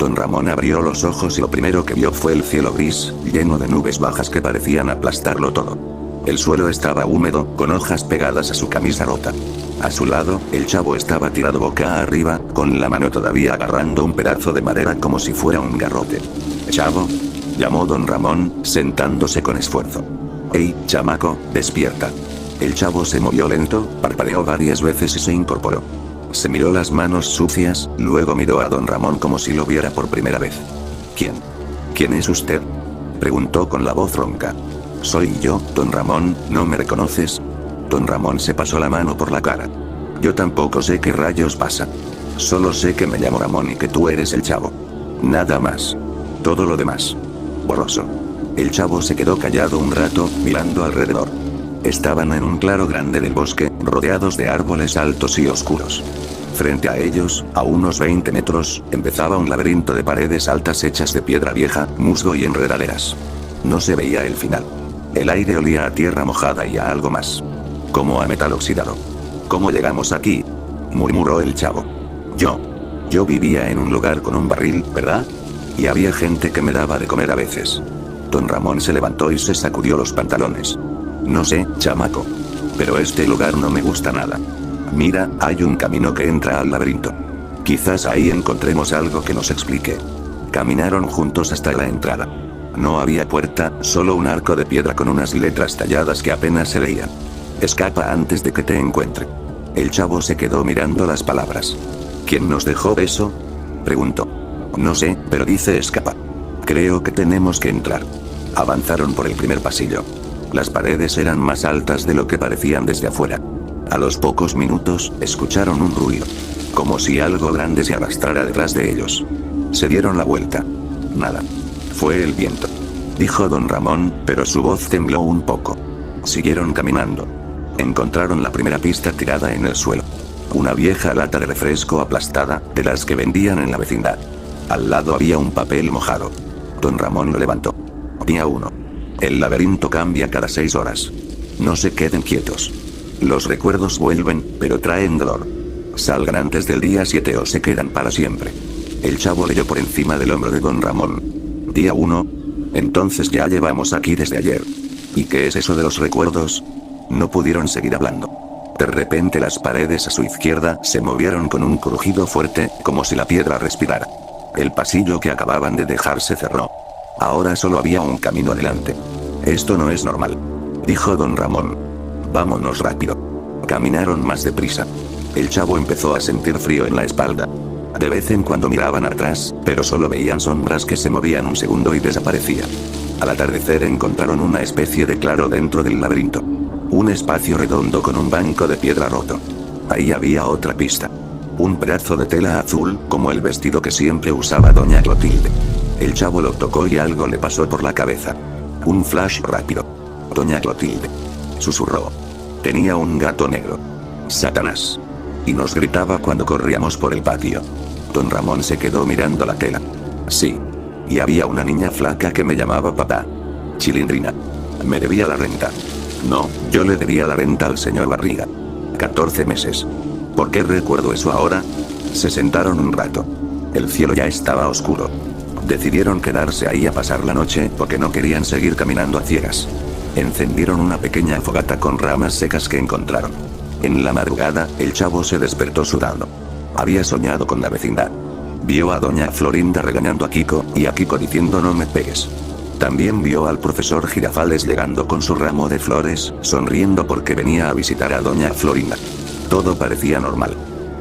Don Ramón abrió los ojos y lo primero que vio fue el cielo gris, lleno de nubes bajas que parecían aplastarlo todo. El suelo estaba húmedo, con hojas pegadas a su camisa rota. A su lado, el chavo estaba tirado boca arriba, con la mano todavía agarrando un pedazo de madera como si fuera un garrote. «Chavo», llamó don Ramón, sentándose con esfuerzo. «Ey, chamaco, despierta». El chavo se movió lento, parpadeó varias veces y se incorporó. Se miró las manos sucias, luego miró a don Ramón como si lo viera por primera vez. «¿Quién? ¿Quién es usted?», preguntó con la voz ronca. «Soy yo, don Ramón, ¿no me reconoces?». Don Ramón se pasó la mano por la cara. «Yo tampoco sé qué rayos pasa. Solo sé que me llamo Ramón y que tú eres el chavo. Nada más. Todo lo demás. Borroso». El chavo se quedó callado un rato, mirando alrededor. Estaban en un claro grande del bosque, rodeados de árboles altos y oscuros. Frente a ellos, a unos 20 metros, empezaba un laberinto de paredes altas hechas de piedra vieja, musgo y enredaderas. No se veía el final. El aire olía a tierra mojada y a algo más. Como a metal oxidado. «¿Cómo llegamos aquí?», murmuró el chavo. Yo vivía en un lugar con un barril, ¿verdad? Y había gente que me daba de comer a veces». Don Ramón se levantó y se sacudió los pantalones. «No sé, chamaco. Pero este lugar no me gusta nada. Mira, hay un camino que entra al laberinto. Quizás ahí encontremos algo que nos explique». Caminaron juntos hasta la entrada. No había puerta, solo un arco de piedra con unas letras talladas que apenas se leían. «Escapa antes de que te encuentre». El chavo se quedó mirando las palabras. «¿Quién nos dejó eso?», preguntó. «No sé, pero dice escapa. Creo que tenemos que entrar». Avanzaron por el primer pasillo. Las paredes eran más altas de lo que parecían desde afuera. A los pocos minutos, escucharon un ruido. Como si algo grande se arrastrara detrás de ellos. Se dieron la vuelta. Nada. «Fue el viento», dijo don Ramón, pero su voz tembló un poco. Siguieron caminando. Encontraron la primera pista tirada en el suelo. Una vieja lata de refresco aplastada, de las que vendían en la vecindad. Al lado había un papel mojado. Don Ramón lo levantó. Día 1. El laberinto cambia cada 6 horas. No se queden quietos. Los recuerdos vuelven, pero traen dolor. Salgan antes del día 7 o se quedan para siempre. El chavo leyó por encima del hombro de don Ramón. Día 1. Entonces ya llevamos aquí desde ayer. ¿Y qué es eso de los recuerdos? No pudieron seguir hablando. De repente las paredes a su izquierda se movieron con un crujido fuerte, como si la piedra respirara. El pasillo que acababan de dejar se cerró. Ahora solo había un camino adelante. «Esto no es normal», dijo don Ramón. «Vámonos rápido». Caminaron más deprisa. El chavo empezó a sentir frío en la espalda. De vez en cuando miraban atrás, pero solo veían sombras que se movían un segundo y desaparecían. Al atardecer encontraron una especie de claro dentro del laberinto. Un espacio redondo con un banco de piedra roto. Ahí había otra pista. Un pedazo de tela azul, como el vestido que siempre usaba doña Clotilde. El chavo lo tocó y algo le pasó por la cabeza. Un flash rápido. «Doña Clotilde», susurró. «Tenía un gato negro. Satanás. Y nos gritaba cuando corríamos por el patio». Don Ramón se quedó mirando la tela. «Sí. Y había una niña flaca que me llamaba papá. Chilindrina. Me debía la renta». «No, yo le debía la renta al señor Barriga. 14 meses. ¿Por qué recuerdo eso ahora?». Se sentaron un rato. El cielo ya estaba oscuro. Decidieron quedarse ahí a pasar la noche porque no querían seguir caminando a ciegas. Encendieron una pequeña fogata con ramas secas que encontraron. En la madrugada, el chavo se despertó sudando. Había soñado con la vecindad. Vio a doña Florinda regañando a Kiko, y a Kiko diciendo «no me pegues». También vio al profesor Girafales llegando con su ramo de flores, sonriendo porque venía a visitar a doña Florinda. Todo parecía normal.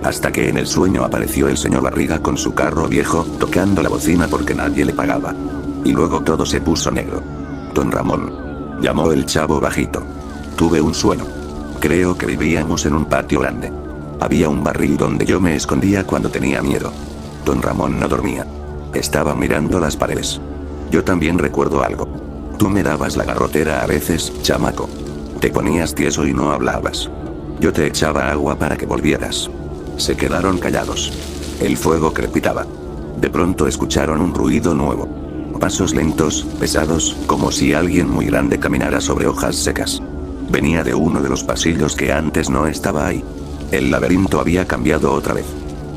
Hasta que en el sueño apareció el señor Barriga con su carro viejo, tocando la bocina porque nadie le pagaba. Y luego todo se puso negro. «Don Ramón», llamó el chavo bajito. «Tuve un sueño. Creo que vivíamos en un patio grande. Había un barril donde yo me escondía cuando tenía miedo». Don Ramón no dormía. Estaba mirando las paredes. «Yo también recuerdo algo. Tú me dabas la garrotera a veces, chamaco. Te ponías tieso y no hablabas. Yo te echaba agua para que volvieras». Se quedaron callados. El fuego crepitaba. De pronto escucharon un ruido nuevo. Pasos lentos, pesados, como si alguien muy grande caminara sobre hojas secas. Venía de uno de los pasillos que antes no estaba ahí. El laberinto había cambiado otra vez.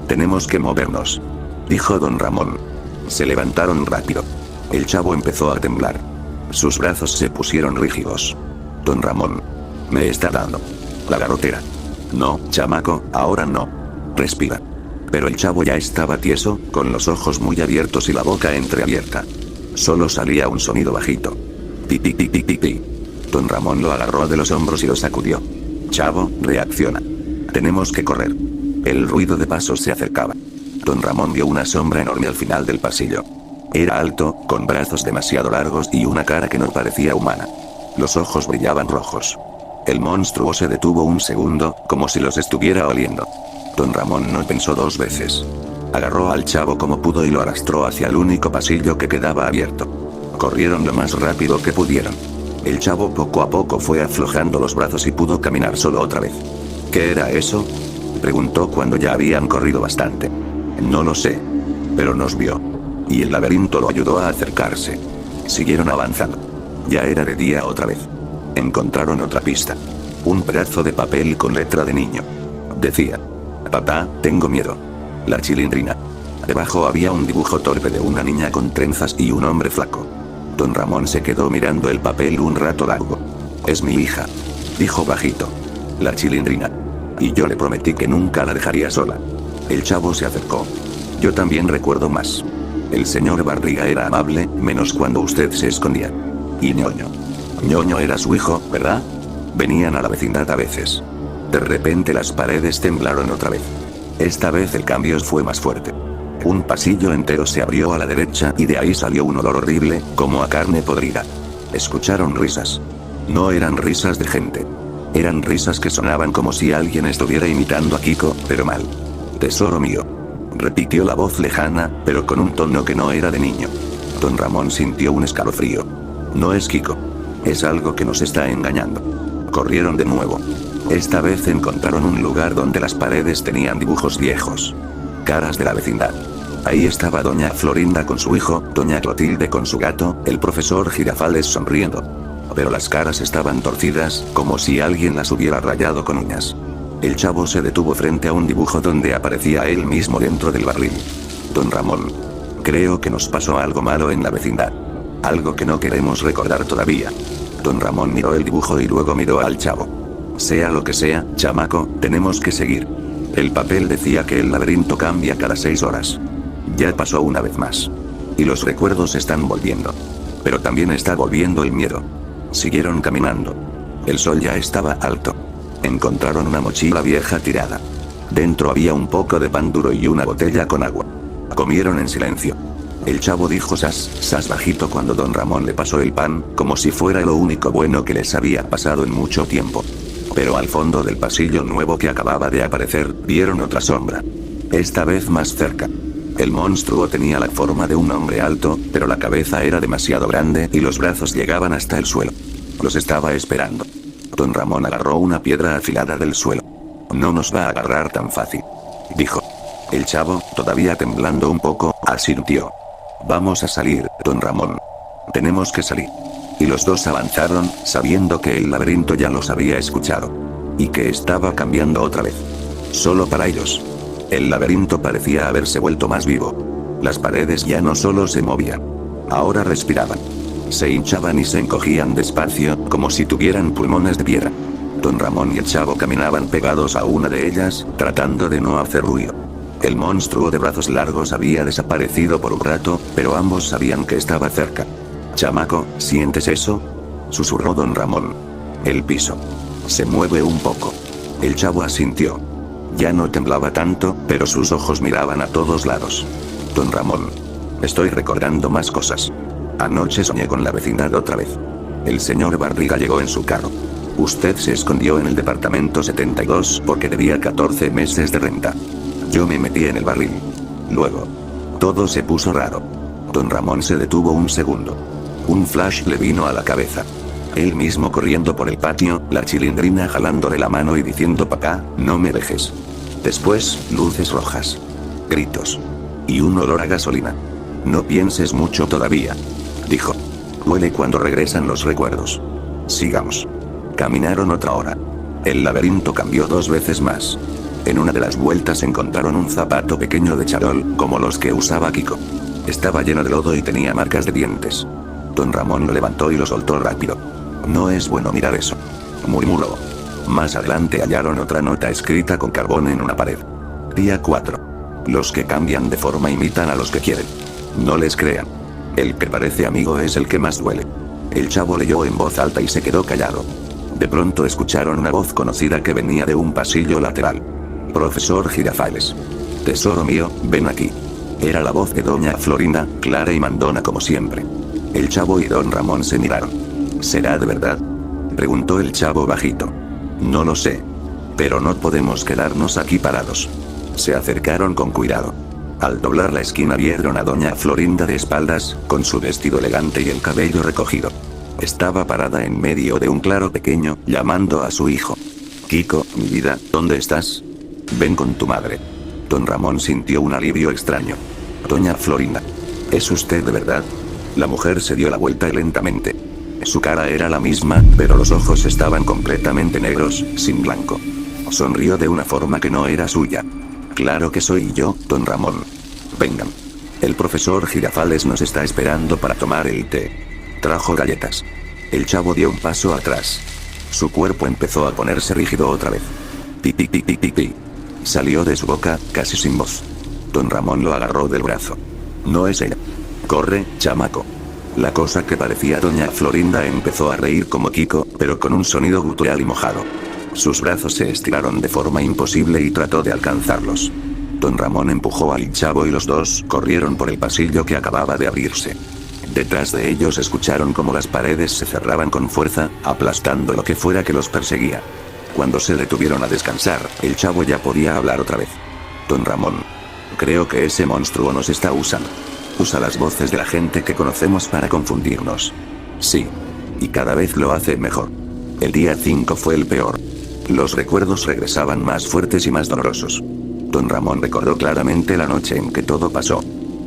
«Tenemos que movernos», dijo don Ramón. Se levantaron rápido. El chavo empezó a temblar. Sus brazos se pusieron rígidos. Don Ramón. Me está dando la garrotera. No, chamaco, ahora no. Respira. Pero el chavo ya estaba tieso, con los ojos muy abiertos y la boca entreabierta. Solo salía un sonido bajito. Pi pi pi pi pi pi. Don Ramón lo agarró de los hombros y lo sacudió. Chavo, reacciona. Tenemos que correr. El ruido de pasos se acercaba. Don Ramón vio una sombra enorme al final del pasillo. Era alto, con brazos demasiado largos y una cara que no parecía humana. Los ojos brillaban rojos. El monstruo se detuvo un segundo, como si los estuviera oliendo. Don Ramón no pensó dos veces. Agarró al chavo como pudo y lo arrastró hacia el único pasillo que quedaba abierto. Corrieron lo más rápido que pudieron. El chavo poco a poco fue aflojando los brazos y pudo caminar solo otra vez. ¿Qué era eso?, preguntó cuando ya habían corrido bastante. No lo sé. Pero nos vio. Y el laberinto lo ayudó a acercarse. Siguieron avanzando. Ya era de día otra vez. Encontraron otra pista. Un pedazo de papel con letra de niño. Decía: papá, tengo miedo. La chilindrina. Debajo había un dibujo torpe de una niña con trenzas y un hombre flaco. Don Ramón se quedó mirando el papel un rato largo. Es mi hija, dijo bajito. La chilindrina. Y yo le prometí que nunca la dejaría sola. El chavo se acercó. Yo también recuerdo más. El señor Barriga era amable, menos cuando usted se escondía. Y ñoño. ñoño era su hijo, ¿verdad? Venían a la vecindad a veces. De repente las paredes temblaron otra vez. Esta vez el cambio fue más fuerte. Un pasillo entero se abrió a la derecha y de ahí salió un olor horrible, como a carne podrida. Escucharon risas. No eran risas de gente. Eran risas que sonaban como si alguien estuviera imitando a Kiko, pero mal. Tesoro mío. Repitió la voz lejana, pero con un tono que no era de niño. Don Ramón sintió un escalofrío. No es Kiko. Es algo que nos está engañando. Corrieron de nuevo. Esta vez encontraron un lugar donde las paredes tenían dibujos viejos. Caras de la vecindad. Ahí estaba doña Florinda con su hijo, doña Clotilde con su gato, el profesor Girafales sonriendo. Pero las caras estaban torcidas, como si alguien las hubiera rayado con uñas. El chavo se detuvo frente a un dibujo donde aparecía él mismo dentro del barril. Don Ramón. Creo que nos pasó algo malo en la vecindad. Algo que no queremos recordar todavía. Don Ramón miró el dibujo y luego miró al chavo. Sea lo que sea, chamaco, tenemos que seguir. El papel decía que el laberinto cambia cada 6 horas. Ya pasó una vez más. Y los recuerdos están volviendo. Pero también está volviendo el miedo. Siguieron caminando. El sol ya estaba alto. Encontraron una mochila vieja tirada. Dentro había un poco de pan duro y una botella con agua. Comieron en silencio. El chavo dijo sas bajito cuando don Ramón le pasó el pan, como si fuera lo único bueno que les había pasado en mucho tiempo. Pero al fondo del pasillo nuevo que acababa de aparecer, vieron otra sombra. Esta vez más cerca. El monstruo tenía la forma de un hombre alto, pero la cabeza era demasiado grande y los brazos llegaban hasta el suelo. Los estaba esperando. Don Ramón agarró una piedra afilada del suelo. No nos va a agarrar tan fácil, dijo. El chavo, todavía temblando un poco, asintió. Vamos a salir, don Ramón. Tenemos que salir. Y los dos avanzaron, sabiendo que el laberinto ya los había escuchado. Y que estaba cambiando otra vez. Solo para ellos. El laberinto parecía haberse vuelto más vivo. Las paredes ya no solo se movían. Ahora respiraban. Se hinchaban y se encogían despacio, como si tuvieran pulmones de piedra. Don Ramón y el chavo caminaban pegados a una de ellas, tratando de no hacer ruido. El monstruo de brazos largos había desaparecido por un rato, pero ambos sabían que estaba cerca. Chamaco, ¿sientes eso?, susurró don Ramón. El piso se mueve un poco. El chavo asintió. Ya no temblaba tanto, pero sus ojos miraban a todos lados. Don Ramón. Estoy recordando más cosas. Anoche soñé con la vecindad otra vez. El señor Barriga llegó en su carro. Usted se escondió en el departamento 72 porque debía 14 meses de renta. Yo me metí en el barril. Luego, todo se puso raro. Don Ramón se detuvo un segundo. Un flash le vino a la cabeza. Él mismo corriendo por el patio, la chilindrina jalándole la mano y diciendo: papá, no me dejes. Después, luces rojas. Gritos. Y un olor a gasolina. No pienses mucho todavía, dijo. Huele cuando regresan los recuerdos. Sigamos. Caminaron otra hora. El laberinto cambió 2 veces más. En una de las vueltas encontraron un zapato pequeño de charol, como los que usaba Kiko. Estaba lleno de lodo y tenía marcas de dientes. Don Ramón lo levantó y lo soltó rápido. No es bueno mirar eso, murmuró. Más adelante hallaron otra nota escrita con carbón en una pared. Día 4. Los que cambian de forma imitan a los que quieren. No les crean. El que parece amigo es el que más duele. El chavo leyó en voz alta y se quedó callado. De pronto escucharon una voz conocida que venía de un pasillo lateral. Profesor Girafales. Tesoro mío, ven aquí. Era la voz de doña Florinda, clara y mandona como siempre. El chavo y don Ramón se miraron. ¿Será de verdad?, preguntó el chavo bajito. No lo sé. Pero no podemos quedarnos aquí parados. Se acercaron con cuidado. Al doblar la esquina vieron a doña Florinda de espaldas, con su vestido elegante y el cabello recogido. Estaba parada en medio de un claro pequeño, llamando a su hijo. Kiko, mi vida, ¿dónde estás? Ven con tu madre. Don Ramón sintió un alivio extraño. Doña Florinda. ¿Es usted de verdad? La mujer se dio la vuelta lentamente. Su cara era la misma, pero los ojos estaban completamente negros, sin blanco. Sonrió de una forma que no era suya. Claro que soy yo, don Ramón. Vengan. El profesor Girafales nos está esperando para tomar el té. Trajo galletas. El chavo dio un paso atrás. Su cuerpo empezó a ponerse rígido otra vez. Pi pi pi pi pi pi. Salió de su boca, casi sin voz. Don Ramón lo agarró del brazo. No es ella. Corre, chamaco. La cosa que parecía doña Florinda empezó a reír como Kiko, pero con un sonido gutural y mojado. Sus brazos se estiraron de forma imposible y trató de alcanzarlos. Don Ramón empujó al chavo y los dos corrieron por el pasillo que acababa de abrirse. Detrás de ellos escucharon cómo las paredes se cerraban con fuerza, aplastando lo que fuera que los perseguía. Cuando se detuvieron a descansar, el chavo ya podía hablar otra vez. Don Ramón. Creo que ese monstruo nos está usando. Usa las voces de la gente que conocemos para confundirnos. Sí. Y cada vez lo hace mejor. El día 5 fue el peor. Los recuerdos regresaban más fuertes y más dolorosos. Don Ramón recordó claramente la noche en que todo pasó.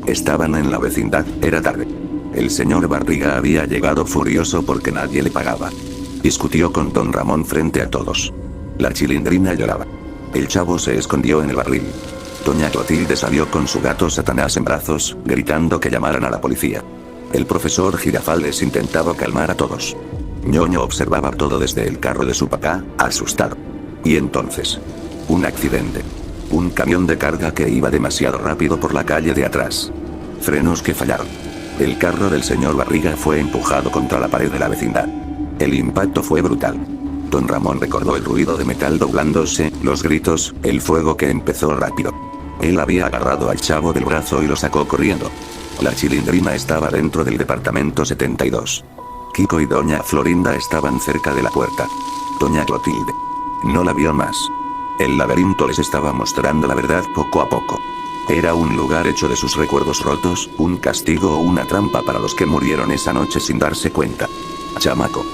Estaban en la vecindad, era tarde. El señor Barriga había llegado furioso porque nadie le pagaba. Discutió con don Ramón frente a todos. La Chilindrina lloraba. El chavo se escondió en el barril. Doña Clotilde salió con su gato Satanás en brazos, gritando que llamaran a la policía. El profesor Girafales intentaba calmar a todos. Ñoño observaba todo desde el carro de su papá, asustado. Y entonces, un accidente. Un camión de carga que iba demasiado rápido por la calle de atrás. Frenos que fallaron. El carro del señor Barriga fue empujado contra la pared de la vecindad. El impacto fue brutal. Don Ramón recordó el ruido de metal doblándose, los gritos, el fuego que empezó rápido. Él había agarrado al chavo del brazo y lo sacó corriendo. La Chilindrina estaba dentro del departamento 72. Kiko y doña Florinda estaban cerca de la puerta. Doña Clotilde no la vio más. El laberinto les estaba mostrando la verdad poco a poco. Era un lugar hecho de sus recuerdos rotos, un castigo o una trampa para los que murieron esa noche sin darse cuenta. Chamaco,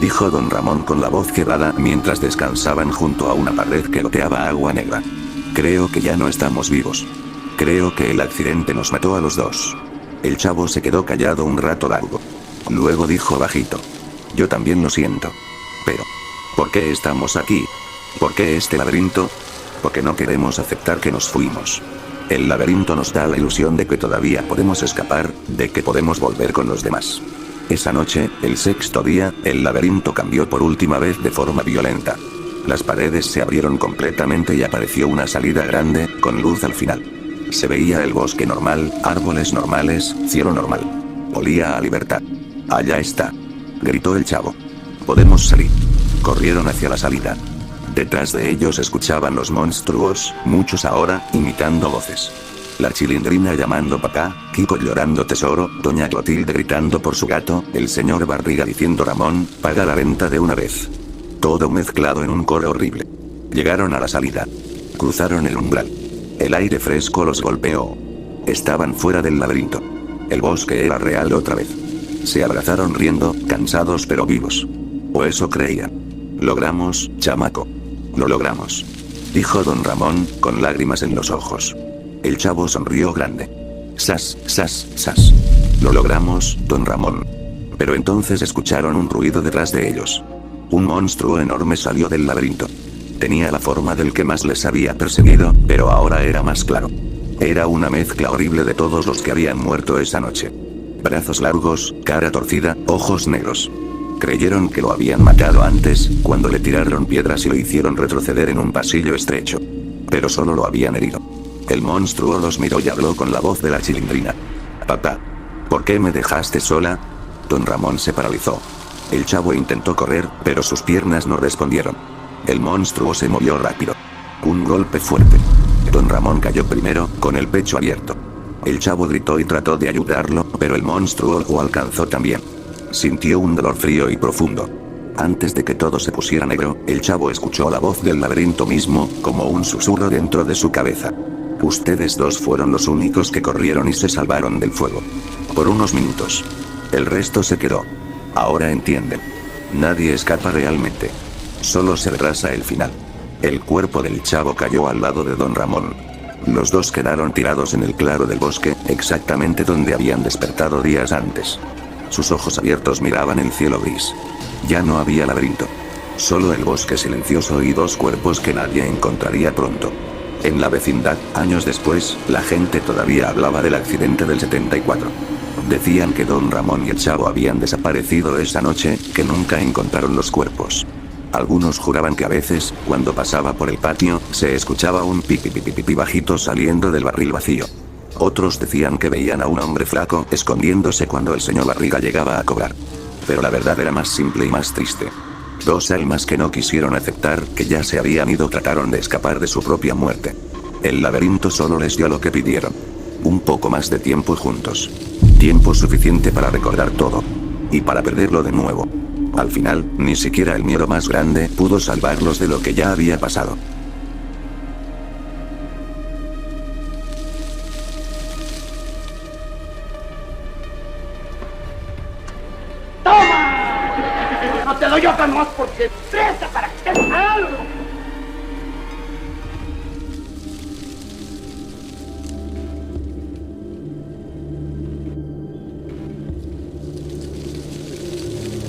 dijo don Ramón con la voz quebrada mientras descansaban junto a una pared que goteaba agua negra. Creo que ya no estamos vivos. Creo que el accidente nos mató a los dos. El chavo se quedó callado un rato largo. Luego dijo bajito. Yo también lo siento. Pero, ¿por qué estamos aquí? ¿Por qué este laberinto? Porque no queremos aceptar que nos fuimos. El laberinto nos da la ilusión de que todavía podemos escapar, de que podemos volver con los demás. Esa noche, el sexto día, el laberinto cambió por última vez de forma violenta. Las paredes se abrieron completamente y apareció una salida grande, con luz al final. Se veía el bosque normal, árboles normales, cielo normal. Olía a libertad. Allá está. Gritó el chavo. Podemos salir. Corrieron hacia la salida. Detrás de ellos escuchaban los monstruos, muchos ahora, imitando voces. La Chilindrina llamando papá, Kiko llorando tesoro, doña Clotilde gritando por su gato, el señor Barriga diciendo Ramón, paga la renta de una vez. Todo mezclado en un coro horrible. Llegaron a la salida. Cruzaron el umbral. El aire fresco los golpeó. Estaban fuera del laberinto. El bosque era real otra vez. Se abrazaron riendo, cansados pero vivos. O eso creían. Logramos, chamaco. Lo logramos. Dijo don Ramón, con lágrimas en los ojos. El chavo sonrió grande. Sas, sas, sas. Lo logramos, don Ramón. Pero entonces escucharon un ruido detrás de ellos. Un monstruo enorme salió del laberinto. Tenía la forma del que más les había perseguido, pero ahora era más claro. Era una mezcla horrible de todos los que habían muerto esa noche. Brazos largos, cara torcida, ojos negros. Creyeron que lo habían matado antes, cuando le tiraron piedras y lo hicieron retroceder en un pasillo estrecho. Pero solo lo habían herido. El monstruo los miró y habló con la voz de la chilindrina. Papá. ¿Por qué me dejaste sola? Don Ramón se paralizó. El chavo intentó correr, pero sus piernas no respondieron. El monstruo se movió rápido. Un golpe fuerte. Don Ramón cayó primero, con el pecho abierto. El chavo gritó y trató de ayudarlo, pero el monstruo lo alcanzó también. Sintió un dolor frío y profundo. Antes de que todo se pusiera negro, el chavo escuchó la voz del laberinto mismo, como un susurro dentro de su cabeza. Ustedes dos fueron los únicos que corrieron y se salvaron del fuego. Por unos minutos. El resto se quedó. Ahora entienden. Nadie escapa realmente. Solo se retrasa el final. El cuerpo del chavo cayó al lado de Don Ramón. Los dos quedaron tirados en el claro del bosque, exactamente donde habían despertado días antes. Sus ojos abiertos miraban el cielo gris. Ya no había laberinto. Solo el bosque silencioso y dos cuerpos que nadie encontraría pronto. En la vecindad, años después, la gente todavía hablaba del accidente del 74. Decían que Don Ramón y el chavo habían desaparecido esa noche, que nunca encontraron los cuerpos. Algunos juraban que a veces, cuando pasaba por el patio, se escuchaba un pipi pipi pipi bajito saliendo del barril vacío. Otros decían que veían a un hombre flaco escondiéndose cuando el señor Barriga llegaba a cobrar. Pero la verdad era más simple y más triste. Dos almas que no quisieron aceptar que ya se habían ido trataron de escapar de su propia muerte. El laberinto solo les dio lo que pidieron. Un poco más de tiempo juntos. Tiempo suficiente para recordar todo. Y para perderlo de nuevo. Al final, ni siquiera el miedo más grande pudo salvarlos de lo que ya había pasado. ¡Toma! No te doy otra más porque presta para que te algo.